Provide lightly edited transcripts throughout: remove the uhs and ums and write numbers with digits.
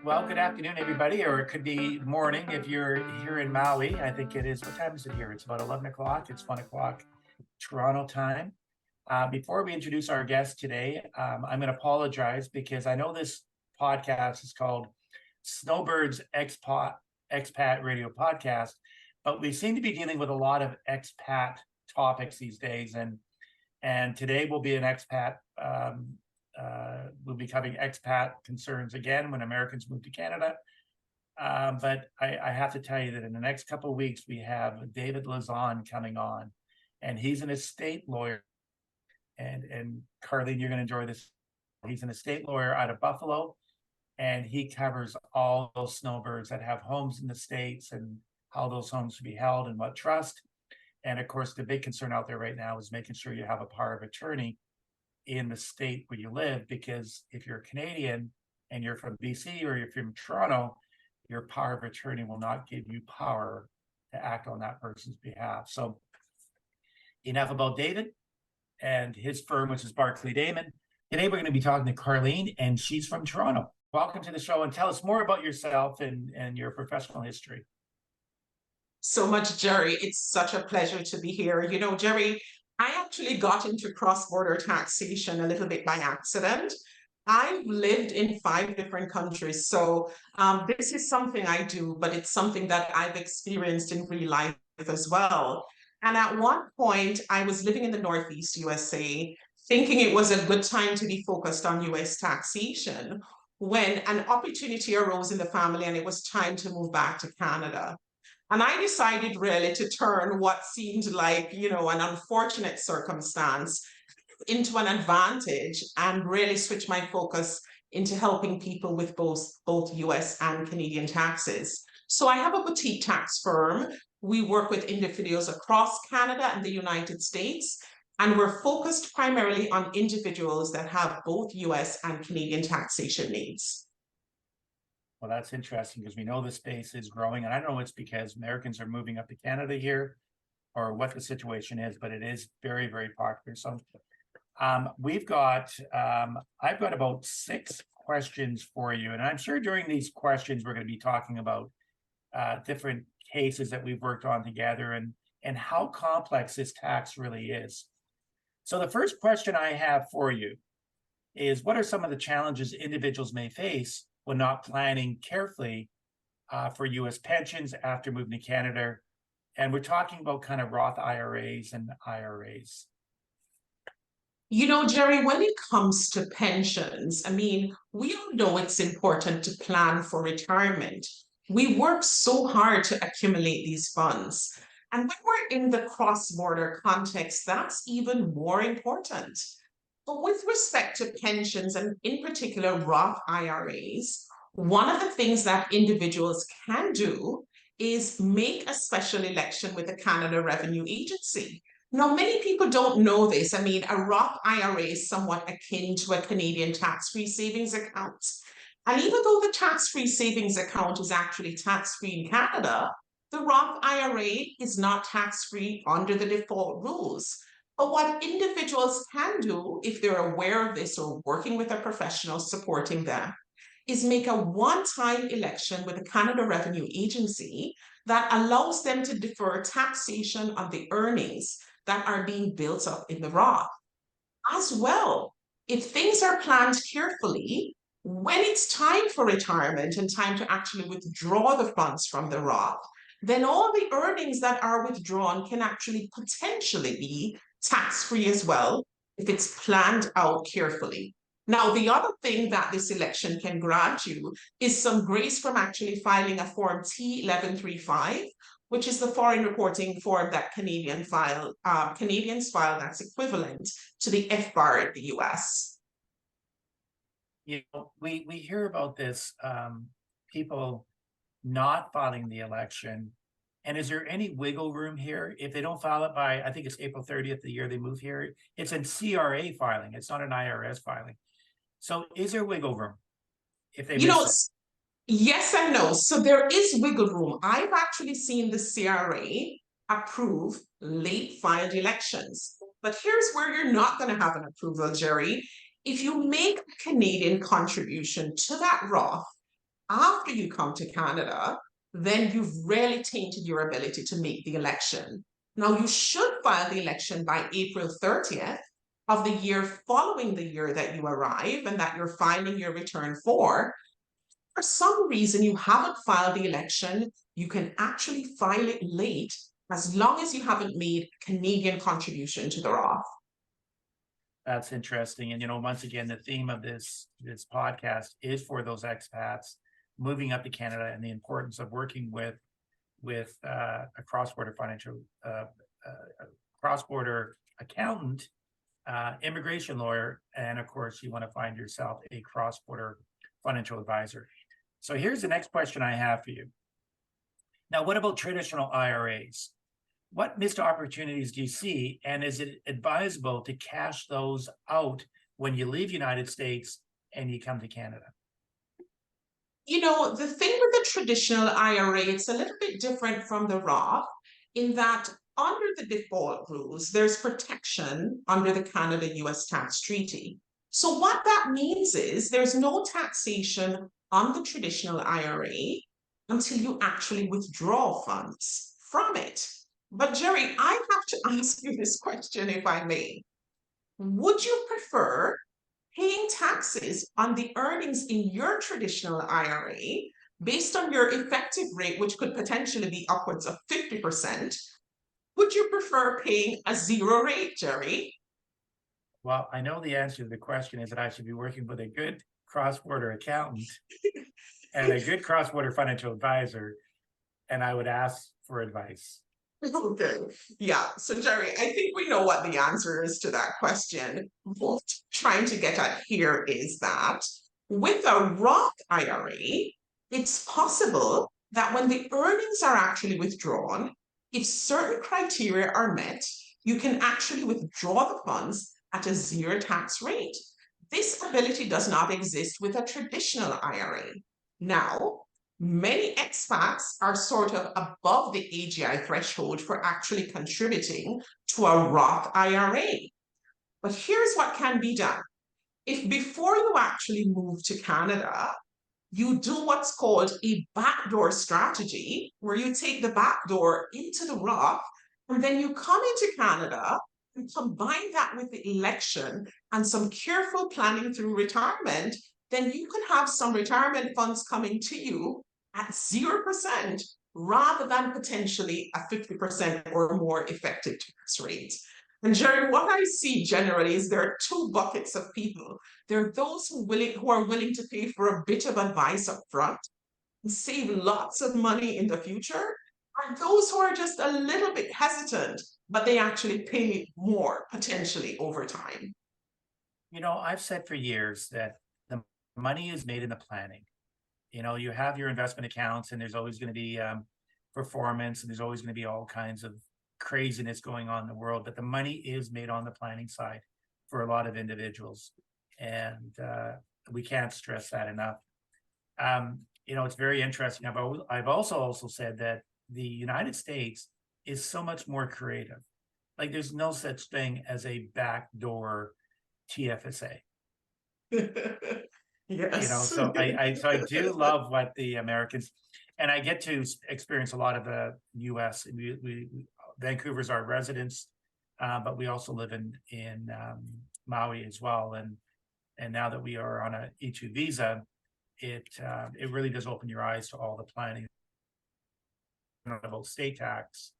Well, good afternoon, everybody, or it could be morning if you're here in Maui. I think it is. What time is it here? It's about 11 o'clock. It's 1 o'clock Toronto time. Before we introduce our guest today, I'm going to apologize because I know this podcast is called Snowbirds Expat Radio Podcast, but we seem to be dealing with a lot of expat topics these days, and today will be an expat. We'll be covering expat concerns again when Americans move to Canada. But I have to tell you that in the next couple of weeks, we have David Lazan coming on, and he's an estate lawyer. And Karlene, you're going to enjoy this. He's an estate lawyer out of Buffalo, and he covers all those snowbirds that have homes in the States and how those homes should be held and what trust. And of course, the big concern out there right now is making sure you have a power of attorney in the state where you live, because if you're Canadian and you're from BC or you're from Toronto, your power of attorney will not give you power to act on that person's behalf. So enough about David and his firm, which is Barclay Damon. Today we're going to be talking to Karlene, and she's from Toronto. Welcome to the show, and tell us more about yourself and your professional history. So much, Gerry. It's such a pleasure to be here. You know, Gerry, I actually got into cross-border taxation a little bit by accident. I've lived in 5 different countries, so this is something I do, but it's something that I've experienced in real life as well. And at one point, I was living in the Northeast USA, thinking it was a good time to be focused on US taxation, when an opportunity arose in the family and it was time to move back to Canada. And I decided really to turn what seemed like, an unfortunate circumstance into an advantage and really switch my focus into helping people with both US and Canadian taxes. So I have a boutique tax firm. We work with individuals across Canada and the United States, and we're focused primarily on individuals that have both US and Canadian taxation needs. Well, that's interesting because we know the space is growing, and I don't know it's because Americans are moving up to Canada here or what the situation is, but it is very, very popular. So I've got about 6 questions for you, and I'm sure during these questions we're going to be talking about different cases that we've worked on together and how complex this tax really is. So the first question I have for you is, what are some of the challenges individuals may face when not planning carefully for U.S. pensions after moving to Canada? And we're talking about kind of Roth IRAs and IRAs. You know, Gerry, when it comes to pensions, we all know it's important to plan for retirement. We work so hard to accumulate these funds. And when we're in the cross-border context, that's even more important. But with respect to pensions, and in particular Roth IRAs, one of the things that individuals can do is make a special election with the Canada Revenue Agency. Now, many people don't know this. A Roth IRA is somewhat akin to a Canadian tax-free savings account. And even though the tax-free savings account is actually tax-free in Canada, the Roth IRA is not tax-free under the default rules. But what individuals can do, if they're aware of this or working with a professional supporting them, is make a one-time election with the Canada Revenue Agency that allows them to defer taxation on the earnings that are being built up in the Roth. As well, if things are planned carefully, when it's time for retirement and time to actually withdraw the funds from the Roth, then all the earnings that are withdrawn can actually potentially be tax-free as well, if it's planned out carefully. Now, the other thing that this election can grant you is some grace from actually filing a Form T1135, which is the foreign reporting form that Canadians file that's equivalent to the FBAR in the US. We hear about this, people not filing the election. And is there any wiggle room here? If they don't file it by, I think it's April 30th, the year they move here, it's in CRA filing. It's not an IRS filing. So is there wiggle room if they miss it? Yes and no. So there is wiggle room. I've actually seen the CRA approve late filed elections. But here's where you're not going to have an approval, Gerry. If you make a Canadian contribution to that Roth after you come to Canada, then you've really tainted your ability to make the election. Now, you should file the election by April 30th of the year following the year that you arrive and that you're filing your return for. For some reason you haven't filed the election, you can actually file it late as long as you haven't made a Canadian contribution to the Roth. That's interesting. And, once again, the theme of this podcast is for those expats moving up to Canada and the importance of working with a cross-border financial, cross-border accountant, immigration lawyer, and of course, you want to find yourself a cross-border financial advisor. So here's the next question I have for you. Now, what about traditional IRAs? What missed opportunities do you see, and is it advisable to cash those out when you leave United States and you come to Canada? The thing with the traditional IRA, it's a little bit different from the Roth in that under the default rules, there's protection under the Canada-US tax treaty. So what that means is there's no taxation on the traditional IRA until you actually withdraw funds from it. But Gerry, I have to ask you this question, if I may. Would you prefer paying taxes on the earnings in your traditional IRA based on your effective rate, which could potentially be upwards of 50%? Would you prefer paying a zero rate, Gerry? Well, I know the answer to the question is that I should be working with a good cross-border accountant and a good cross-border financial advisor, and I would ask for advice. Okay. Yeah. So, Gerry, I think we know what the answer is to that question. What I'm trying to get at here is that with a Roth IRA, it's possible that when the earnings are actually withdrawn, if certain criteria are met, you can actually withdraw the funds at a zero tax rate. This ability does not exist with a traditional IRA. Now, many expats are sort of above the AGI threshold for actually contributing to a Roth IRA. But here's what can be done. If before you actually move to Canada, you do what's called a backdoor strategy, where you take the backdoor into the Roth, and then you come into Canada and combine that with the election and some careful planning through retirement, then you can have some retirement funds coming to you at 0% rather than potentially a 50% or more effective tax rate. And Gerry, what I see generally is there are two buckets of people. There are those who are willing to pay for a bit of advice up front and save lots of money in the future, and those who are just a little bit hesitant, but they actually pay more potentially over time. I've said for years that the money is made in the planning. You have your investment accounts, and there's always going to be performance, and there's always going to be all kinds of craziness going on in the world, but the money is made on the planning side for a lot of individuals, and we can't stress that enough. It's very interesting. I've also said that the United States is so much more creative. Like, there's no such thing as a backdoor TFSA. Yes. So I do love what the Americans, and I get to experience a lot of the U.S. Vancouver's our residence, but we also live in Maui as well. And now that we are on a E2 visa, it really does open your eyes to all the planning about state tax,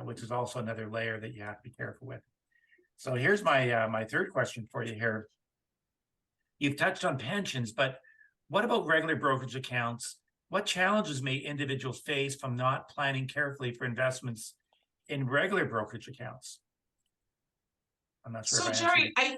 which is also another layer that you have to be careful with. So here's my third question for you here. You've touched on pensions, but what about regular brokerage accounts? What challenges may individuals face from not planning carefully for investments in regular brokerage accounts? I'm not sure. So, Gerry, I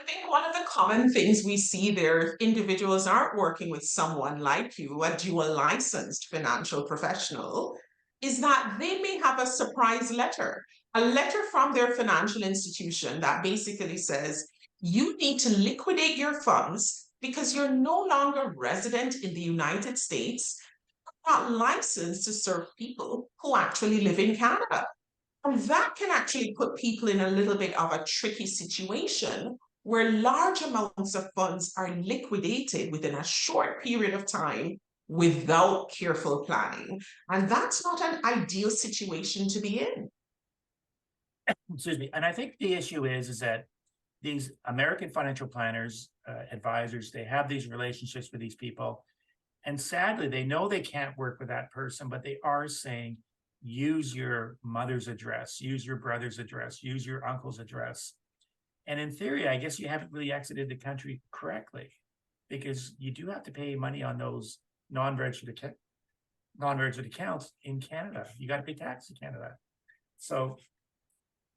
think one of the common things we see there, individuals aren't working with someone like you, a dual licensed financial professional, is that they may have a surprise letter, a letter from their financial institution that basically says, you need to liquidate your funds because you're no longer resident in the United States, not licensed to serve people who actually live in Canada. And that can actually put people in a little bit of a tricky situation where large amounts of funds are liquidated within a short period of time without careful planning. And that's not an ideal situation to be in. Excuse me. And I think the issue is that these American financial planners, advisors, they have these relationships with these people. And sadly, they know they can't work with that person, but they are saying, use your mother's address, use your brother's address, use your uncle's address. And in theory, I guess you haven't really exited the country correctly, because you do have to pay money on those non-registered accounts in Canada. You got to pay tax in Canada. So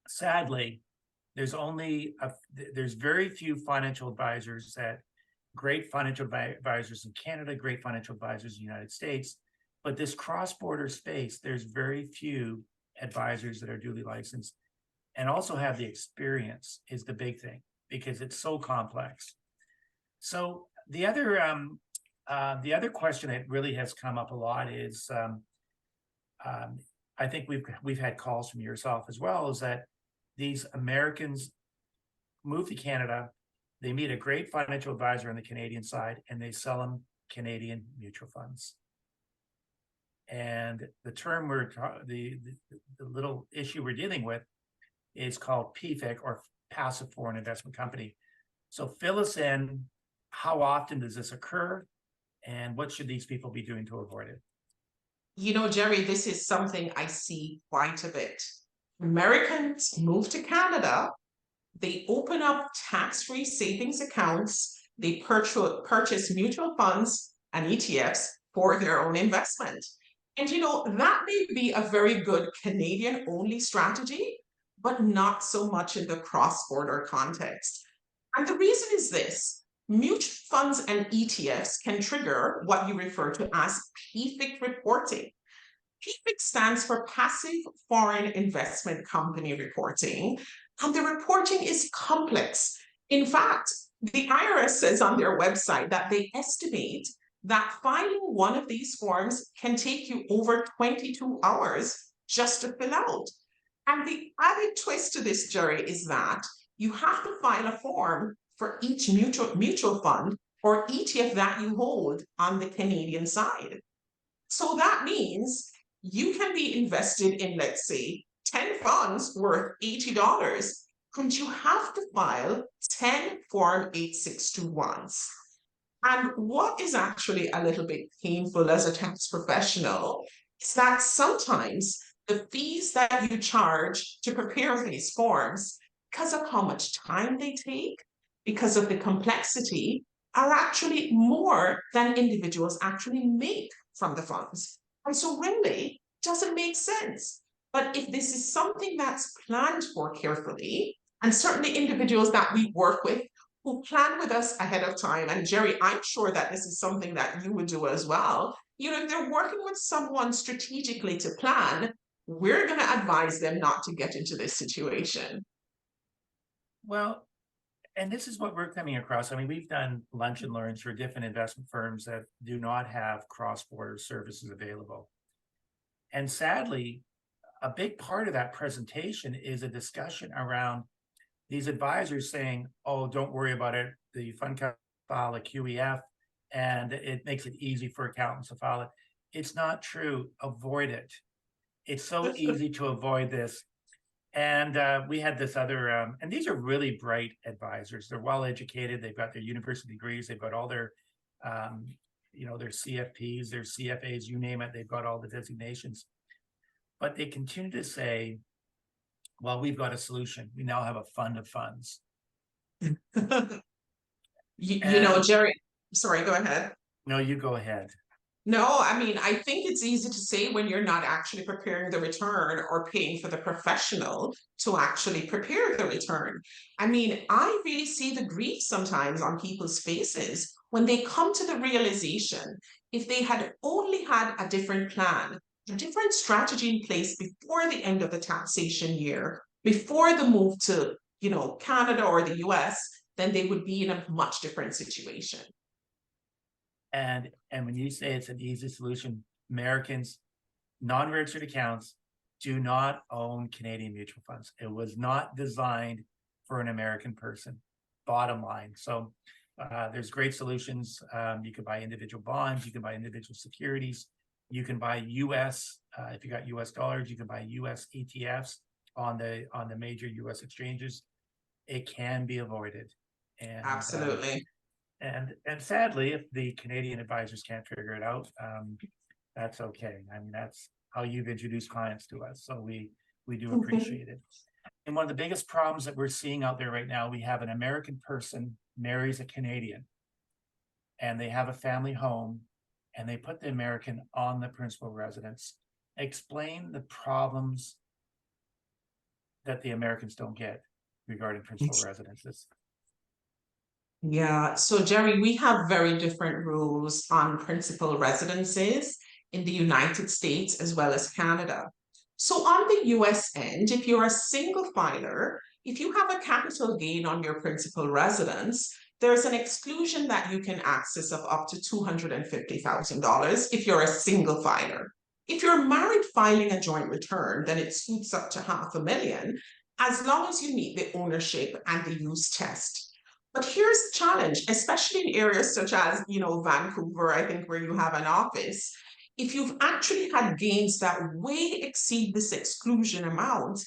sadly, there's very few financial advisors great financial advisors in Canada, great financial advisors in the United States, but this cross-border space, there's very few advisors that are duly licensed and also have the experience is the big thing, because it's so complex. So the other question that really has come up a lot is, I think we've had calls from yourself as well, is that these Americans move to Canada, they meet a great financial advisor on the Canadian side, and they sell them Canadian mutual funds. And the term the little issue we're dealing with is called PFIC, or Passive Foreign Investment Company. So fill us in, how often does this occur, and what should these people be doing to avoid it? You know, Gerry, this is something I see quite a bit. Americans move to Canada, they open up tax-free savings accounts, they purchase mutual funds and ETFs for their own investment. And you know, that may be a very good Canadian-only strategy, but not so much in the cross-border context. And the reason is this: mutual funds and ETFs can trigger what you refer to as PFIC reporting. PFIC stands for Passive Foreign Investment Company Reporting, and the reporting is complex. In fact, the IRS says on their website that they estimate that filing one of these forms can take you over 22 hours just to fill out. And the added twist to this, Gerry, is that you have to file a form for each mutual fund or ETF that you hold on the Canadian side. So that means you can be invested in, let's say, 10 funds worth $80, and you have to file 10 Form 862s. And what is actually a little bit painful as a tax professional is that sometimes the fees that you charge to prepare these forms, because of how much time they take, because of the complexity, are actually more than individuals actually make from the funds. And so really, it doesn't make sense. But if this is something that's planned for carefully, and certainly individuals that we work with who plan with us ahead of time, and Gerry, I'm sure that this is something that you would do as well. You know, if they're working with someone strategically to plan, we're going to advise them not to get into this situation. Well, and this is what we're coming across. I mean, we've done lunch and learns for different investment firms that do not have cross-border services available. And sadly, a big part of that presentation is a discussion around these advisors saying, oh, don't worry about it. The fund can file a QEF and it makes it easy for accountants to file it. It's not true. Avoid it. It's so easy to avoid this. And we had this other, and these are really bright advisors. They're well educated. They've got their university degrees. They've got all their, their CFPs, their CFAs, you name it. They've got all the designations. But they continue to say, well, we've got a solution. We now have a fund of funds. You know, Gerry, sorry, go ahead. No, you go ahead. No, I mean, I think it's easy to say when you're not actually preparing the return or paying for the professional to actually prepare the return. I mean, I really see the grief sometimes on people's faces when they come to the realization, if they had only had a different plan, a different strategy in place before the end of the taxation year, before the move to, you know, Canada or the US, then they would be in a much different situation. And when you say it's an easy solution, Americans, non-registered accounts do not own Canadian mutual funds. It was not designed for an American person. bottom line. So there's great solutions. You can buy individual bonds, you can buy individual securities, you can buy US, if you got US dollars, you can buy US ETFs on the major US exchanges. It can be avoided. And Absolutely. and sadly, if the Canadian advisors can't figure it out, that's okay. I mean, that's how you've introduced clients to us. So we do appreciate it. And one of the biggest problems that we're seeing out there right now, we have an American person marries a Canadian and they have a family home and they put the American on the principal residence. Explain the problems that the Americans don't get regarding principal residences. Yeah, so Gerry, we have very different rules on principal residences in the United States as well as Canada. So on the US end, if you're a single filer, if you have a capital gain on your principal residence, there's an exclusion that you can access of up to $250,000 if you're a single filer. If you're married filing a joint return, then it scoots up to $500,000 as long as you meet the ownership and the use test. But here's the challenge, especially in areas such as, Vancouver, I think, where you have an office. If you've actually had gains that way exceed this exclusion amount,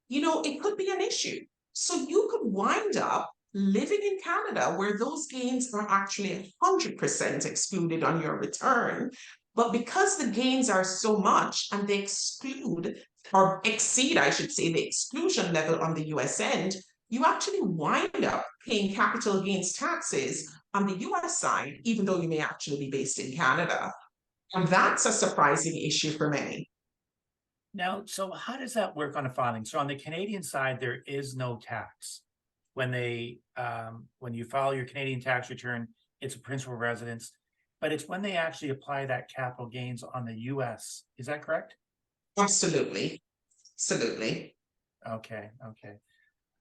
it could be an issue. So you could wind up living in Canada where those gains are actually 100% excluded on your return. But because the gains are so much and they exclude or exceed, I should say, the exclusion level on the US end, you actually wind up paying capital gains taxes on the US side, even though you may actually be based in Canada. And that's a surprising issue for many. Now, so how does that work on a filing? So on the Canadian side, there is no tax. When you file your Canadian tax return, it's a principal residence, but it's when they actually apply that capital gains on the US. Is that correct? Absolutely. Absolutely. Okay.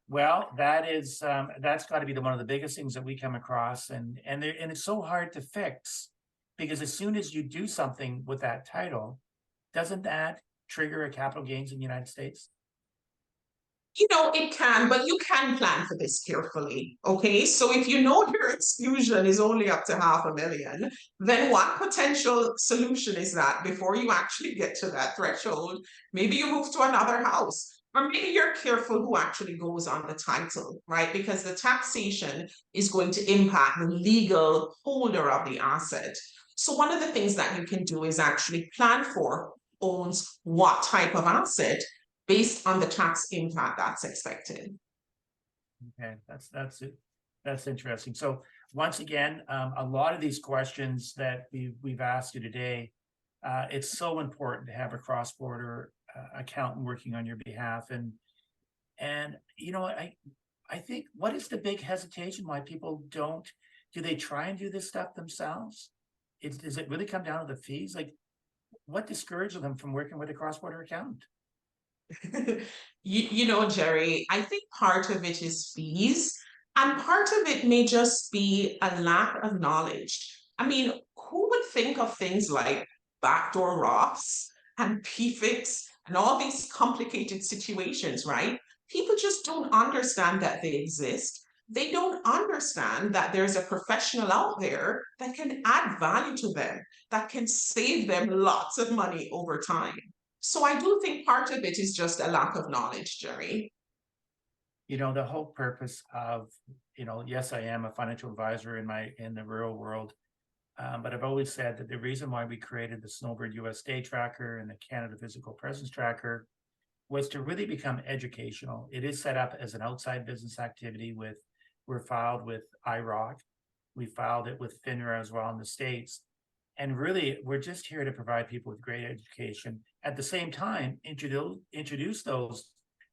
Well, that's got to be one of the biggest things that we come across, and it's so hard to fix, because as soon as you do something with that title, doesn't that trigger a capital gains in the United States? It can, but you can plan for this carefully. Okay. So if you know your exclusion is only up to $500,000, then what potential solution is that before you actually get to that threshold? Maybe you move to another house. Or maybe you're careful who actually goes on the title, right? Because the taxation is going to impact the legal holder of the asset. So one of the things that you can do is actually plan for owns what type of asset based on the tax impact that's expected. Okay, that's interesting. So once again, a lot of these questions that we've asked you today, it's so important to have a cross-border accountant working on your behalf. And I think, what is the big hesitation why people do they try and do this stuff themselves? Does it really come down to the fees? Like, what discourages them from working with a cross-border accountant? Gerry, I think part of it is fees, and part of it may just be a lack of knowledge. I mean, who would think of things like backdoor Roths and PFICs and all these complicated situations, right? People just don't understand that they exist. They don't understand that there's a professional out there that can add value to them, that can save them lots of money over time. So I do think part of it is just a lack of knowledge, Gerry. The whole purpose of, yes, I am a financial advisor in the rural world, but I've always said that the reason why we created the Snowbird US Day Tracker and the Canada Physical Presence Tracker was to really become educational. It is set up as an outside business activity. We're filed with IROC. We filed it with FINRA as well in the States. And really, we're just here to provide people with great education. At the same time, introduce those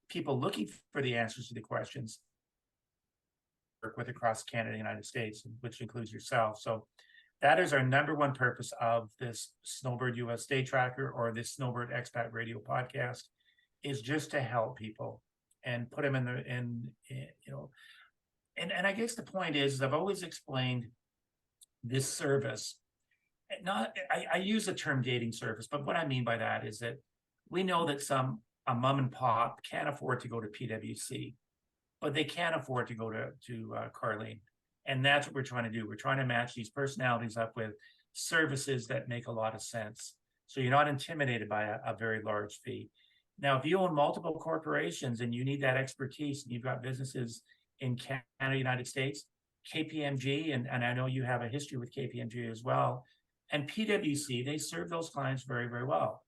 people looking for the answers to the questions, work with across Canada and the United States, which includes yourself. So that is our number one purpose of this Snowbird US Day Tracker or this Snowbird Expat Radio podcast, is just to help people and put them and I guess the point is I've always explained this service. I use the term dating service, but what I mean by that is that we know that a mom and pop can't afford to go to PwC, but they can't afford to go to Karlene. And that's what we're trying to do. We're trying to match these personalities up with services that make a lot of sense. So you're not intimidated by a very large fee. Now, if you own multiple corporations and you need that expertise, and you've got businesses in Canada, United States, KPMG, and I know you have a history with KPMG as well, and PwC, they serve those clients very, very well.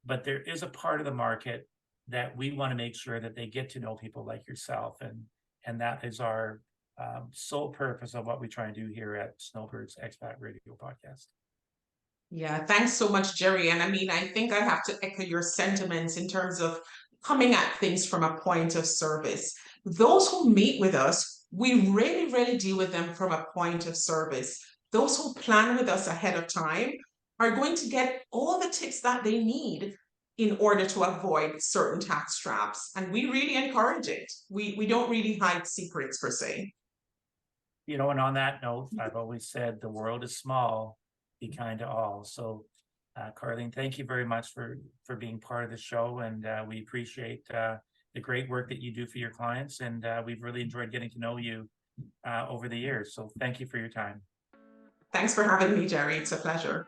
But there is a part of the market that we want to make sure that they get to know people like yourself. And that is our sole purpose of what we try and do here at Snowbirds Expat Radio Podcast. Yeah, thanks so much, Gerry. And I mean, I think I have to echo your sentiments in terms of coming at things from a point of service. Those who meet with us, we really, really deal with them from a point of service. Those who plan with us ahead of time are going to get all the tips that they need in order to avoid certain tax traps. And we really encourage it. We don't really hide secrets per se. You know, and on that note, I've always said the world is small, be kind to all. So, Karlene, thank you very much for being part of the show, and we appreciate the great work that you do for your clients, and we've really enjoyed getting to know you over the years. So thank you for your time. Thanks for having me, Gerry. It's a pleasure.